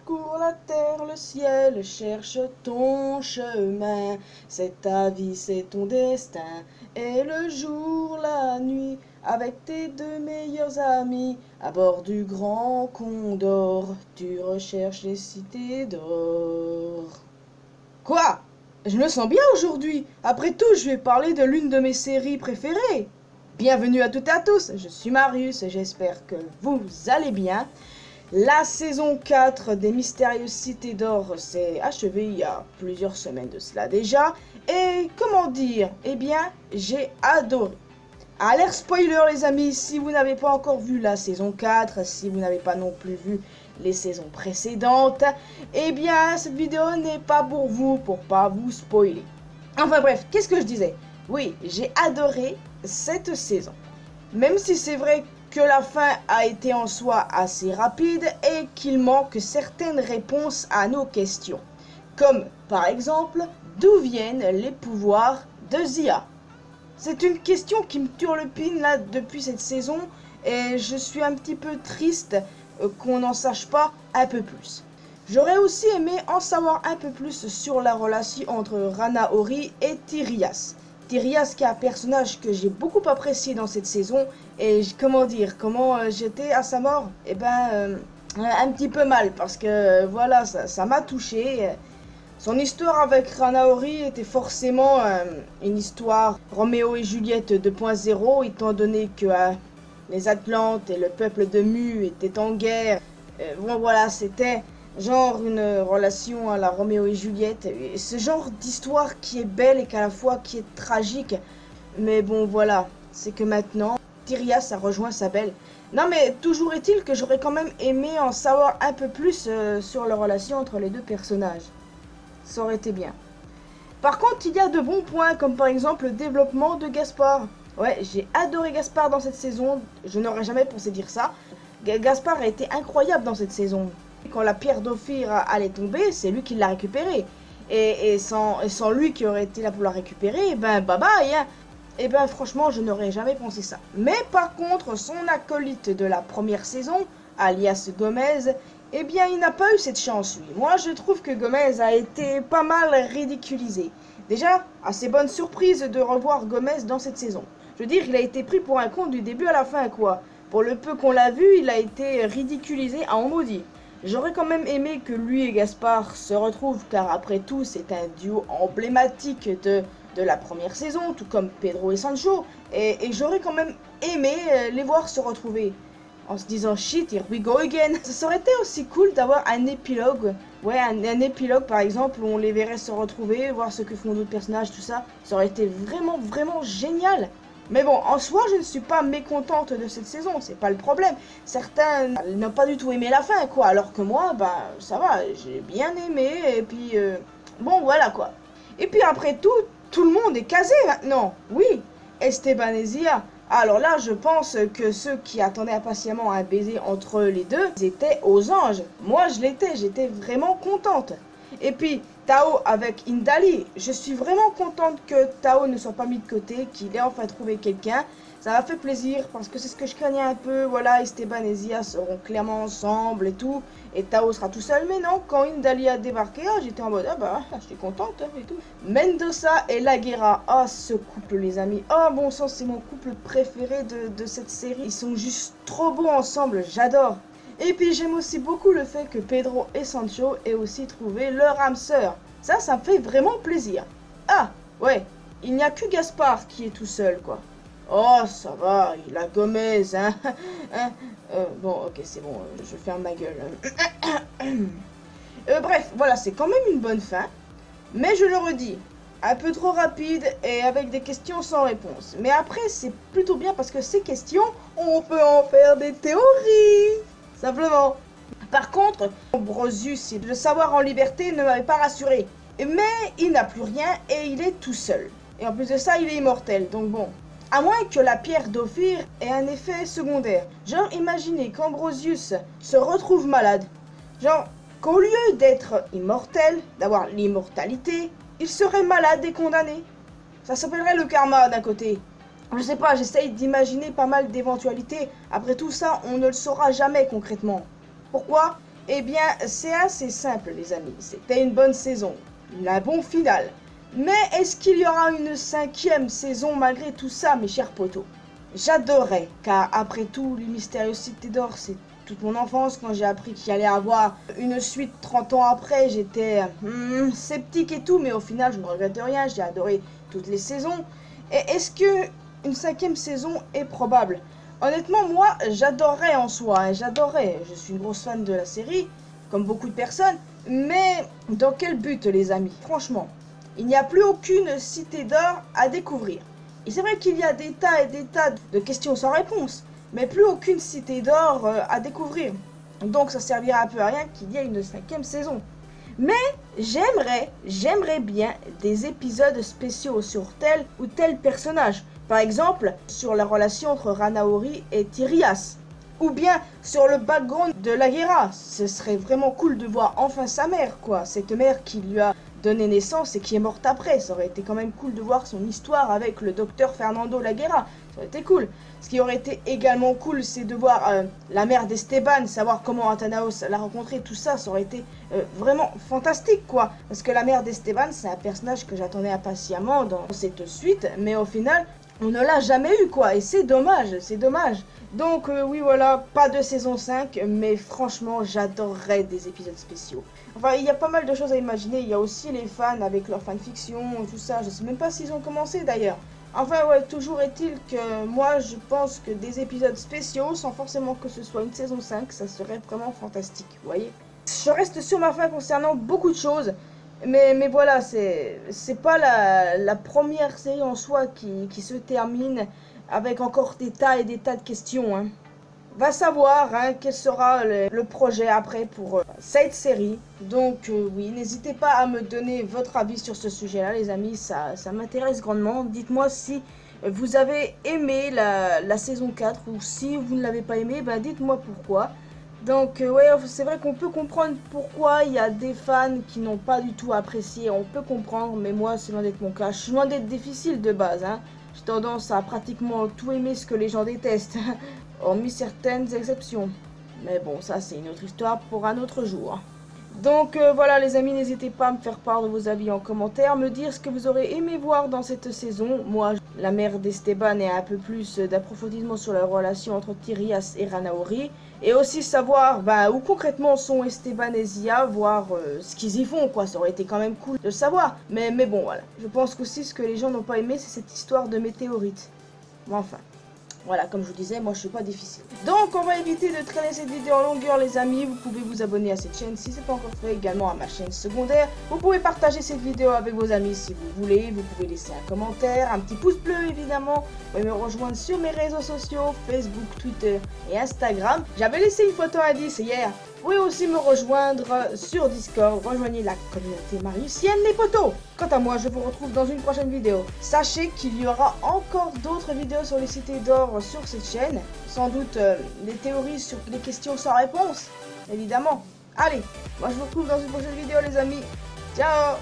parcours la terre, le ciel, cherche ton chemin. C'est ta vie, c'est ton destin. Et le jour, la nuit, avec tes deux meilleurs amis, à bord du grand Condor, tu recherches les cités d'or. Quoi? Je me sens bien aujourd'hui. Après tout, je vais parler de l'une de mes séries préférées. Bienvenue à toutes et à tous, je suis Marius et j'espère que vous allez bien. La saison 4 des Mystérieuses Cités d'Or s'est achevée il y a plusieurs semaines de cela déjà. Et comment dire? Eh bien, j'ai adoré. Alerte spoiler les amis, si vous n'avez pas encore vu la saison 4, si vous n'avez pas non plus vu les saisons précédentes, eh bien cette vidéo n'est pas pour vous, pour pas vous spoiler. Enfin bref, qu'est-ce que je disais? Oui, j'ai adoré cette saison. Même si c'est vrai que la fin a été en soi assez rapide et qu'il manque certaines réponses à nos questions. Comme par exemple, d'où viennent les pouvoirs de Zia? C'est une question qui me turlupine là depuis cette saison et je suis un petit peu triste qu'on n'en sache pas un peu plus. J'aurais aussi aimé en savoir un peu plus sur la relation entre Rana Ori et Tyrias. Tyrias qui est un personnage que j'ai beaucoup apprécié dans cette saison et comment j'étais à sa mort? Eh ben un petit peu mal parce que voilà ça m'a touché. Son histoire avec Rana Ori était forcément une histoire Roméo et Juliette 2.0 étant donné que les Atlantes et le peuple de Mu étaient en guerre. Bon voilà, c'était genre une relation à la Roméo et Juliette. Et ce genre d'histoire qui est belle et qu'à la fois qui est tragique. Mais bon voilà, c'est que maintenant, Tyrias a rejoint sa belle. Non mais toujours est-il que j'aurais quand même aimé en savoir un peu plus sur la relation entre les deux personnages. Ça aurait été bien. Par contre, il y a de bons points, comme par exemple le développement de Gaspard. Ouais, j'ai adoré Gaspard dans cette saison, je n'aurais jamais pensé dire ça. Gaspard a été incroyable dans cette saison. Quand la pierre d'Ophir allait tomber, c'est lui qui l'a récupérée. Et sans lui qui aurait été là pour la récupérer, ben bye bye hein. Et ben franchement, je n'aurais jamais pensé ça. Mais par contre, son acolyte de la première saison, alias Gomez, eh bien, il n'a pas eu cette chance, lui. Moi, je trouve que Gomez a été pas mal ridiculisé. Déjà, assez bonne surprise de revoir Gomez dans cette saison. Je veux dire, il a été pris pour un con du début à la fin, quoi. Pour le peu qu'on l'a vu, il a été ridiculisé à en maudit. J'aurais quand même aimé que lui et Gaspard se retrouvent, car après tout, c'est un duo emblématique de la première saison, tout comme Pedro et Sancho. Et j'aurais quand même aimé les voir se retrouver. En se disant shit, here we go again. Ça aurait été aussi cool d'avoir un épilogue. Ouais, un épilogue par exemple où on les verrait se retrouver, voir ce que font d'autres personnages, tout ça. Ça aurait été vraiment génial. Mais bon, en soi, je ne suis pas mécontente de cette saison, c'est pas le problème. Certains n'ont pas du tout aimé la fin, quoi. Alors que moi, bah, ça va, j'ai bien aimé. Et puis, bon, voilà, quoi. Et puis après tout le monde est casé maintenant. Oui, Esteban et Zia. Alors là, je pense que ceux qui attendaient impatiemment un baiser entre les deux, ils étaient aux anges. Moi, je l'étais, j'étais vraiment contente. Et puis, Tao avec Indali, je suis vraiment contente que Tao ne soit pas mis de côté, qu'il ait enfin trouvé quelqu'un. Ça m'a fait plaisir parce que c'est ce que je craignais un peu. Voilà, Esteban et Zia seront clairement ensemble et tout. Et Tao sera tout seul. Mais non, quand Indali a débarqué, j'étais en mode, ah bah, j'étais contente et tout. Mendoza et Laguera, ah ce couple les amis. Oh bon sang, c'est mon couple préféré de cette série. Ils sont juste trop beaux ensemble, j'adore. Et puis j'aime aussi beaucoup le fait que Pedro et Sancho aient aussi trouvé leur âme sœur. Ça me fait vraiment plaisir. Ah, ouais, il n'y a que Gaspard qui est tout seul, quoi. Oh, ça va, il a Gomez, hein. Bon, ok, c'est bon, je ferme ma gueule. Bref, voilà, c'est quand même une bonne fin. Mais je le redis, un peu trop rapide et avec des questions sans réponse. Mais après, c'est plutôt bien parce que ces questions, on peut en faire des théories. Simplement. Par contre, Ambrosius et le savoir en liberté ne m'avait pas rassuré. Mais il n'a plus rien et il est tout seul. Et en plus de ça, il est immortel, donc bon. À moins que la pierre d'Ophir ait un effet secondaire. Genre, imaginez qu'Ambrosius se retrouve malade. Genre, qu'au lieu d'être immortel, d'avoir l'immortalité, il serait malade et condamné. Ça s'appellerait le karma d'un côté. Je sais pas, j'essaye d'imaginer pas mal d'éventualités. Après tout ça, on ne le saura jamais concrètement. Pourquoi? Eh bien, c'est assez simple, les amis. C'était une bonne saison, un bon final. Mais est-ce qu'il y aura une 5e saison malgré tout ça, mes chers potos? J'adorais, car après tout, les Mystérieuses Cités d'Or, c'est toute mon enfance. Quand j'ai appris qu'il allait avoir une suite 30 ans après, j'étais sceptique et tout, mais au final, je ne regrette rien. J'ai adoré toutes les saisons. Et est-ce que une 5e saison est probable? Honnêtement, moi, j'adorerais en soi, hein, j'adorerais. Je suis une grosse fan de la série, comme beaucoup de personnes. Mais dans quel but, les amis? Franchement, il n'y a plus aucune cité d'or à découvrir. Et c'est vrai qu'il y a des tas et des tas de questions sans réponse, mais plus aucune cité d'or à découvrir. Donc ça servira un peu à rien qu'il y ait une 5e saison. Mais j'aimerais bien des épisodes spéciaux sur tel ou tel personnage. Par exemple, sur la relation entre Ranaori et Tyrias. Ou bien sur le background de Laguerra. Ce serait vraiment cool de voir enfin sa mère, quoi. Cette mère qui lui a donné naissance et qui est morte après. Ça aurait été quand même cool de voir son histoire avec le docteur Fernando Laguerra. Ça aurait été cool. Ce qui aurait été également cool, c'est de voir la mère d'Esteban, savoir comment Atanaos l'a rencontré, tout ça. Ça aurait été vraiment fantastique, quoi. Parce que la mère d'Esteban, c'est un personnage que j'attendais impatiemment dans cette suite. Mais au final, on ne l'a jamais eu, quoi. Et c'est dommage, c'est dommage. Donc oui, voilà, pas de saison 5, mais franchement, j'adorerais des épisodes spéciaux. Enfin, il y a pas mal de choses à imaginer. Il y a aussi les fans avec leur fanfiction et tout ça. Je sais même pas s'ils ont commencé d'ailleurs. Enfin, ouais, toujours est-il que moi, je pense que des épisodes spéciaux, sans forcément que ce soit une saison 5, ça serait vraiment fantastique, vous voyez. Je reste sur ma fin concernant beaucoup de choses. Mais voilà, c'est pas la première série en soi qui se termine avec encore des tas et des tas de questions. Hein. Va savoir quel sera le projet après pour cette série. Donc oui, n'hésitez pas à me donner votre avis sur ce sujet-là, les amis. Ça m'intéresse grandement. Dites-moi si vous avez aimé la saison 4 ou si vous ne l'avez pas aimé, ben dites-moi pourquoi. Donc ouais, c'est vrai qu'on peut comprendre pourquoi il y a des fans qui n'ont pas du tout apprécié, on peut comprendre, mais moi c'est loin d'être mon cas, je suis loin d'être difficile de base, hein. J'ai tendance à pratiquement tout aimer ce que les gens détestent, hormis certaines exceptions. Mais bon, ça c'est une autre histoire pour un autre jour. Donc voilà les amis, n'hésitez pas à me faire part de vos avis en commentaire, me dire ce que vous aurez aimé voir dans cette saison. Moi, la mère d'Esteban et un peu plus d'approfondissement sur la relation entre Tyrias et Ranaori. Et aussi savoir où concrètement sont Esteban et Zia, voir ce qu'ils y font, quoi. Ça aurait été quand même cool de le savoir. Mais bon, voilà. Je pense qu'aussi ce que les gens n'ont pas aimé, c'est cette histoire de météorite. Mais enfin. Voilà, comme je vous disais, moi je suis pas difficile. Donc on va éviter de traîner cette vidéo en longueur les amis. Vous pouvez vous abonner à cette chaîne si ce n'est pas encore fait, également à ma chaîne secondaire. Vous pouvez partager cette vidéo avec vos amis si vous voulez. Vous pouvez laisser un commentaire, un petit pouce bleu évidemment. Vous pouvez me rejoindre sur mes réseaux sociaux, Facebook, Twitter et Instagram. J'avais laissé une photo indice hier. Vous pouvez aussi me rejoindre sur Discord, rejoignez la communauté mariusienne les potos. Quant à moi, je vous retrouve dans une prochaine vidéo. Sachez qu'il y aura encore d'autres vidéos sur les cités d'or sur cette chaîne. Sans doute des théories sur les questions sans réponse, évidemment. Allez, moi je vous retrouve dans une prochaine vidéo les amis. Ciao!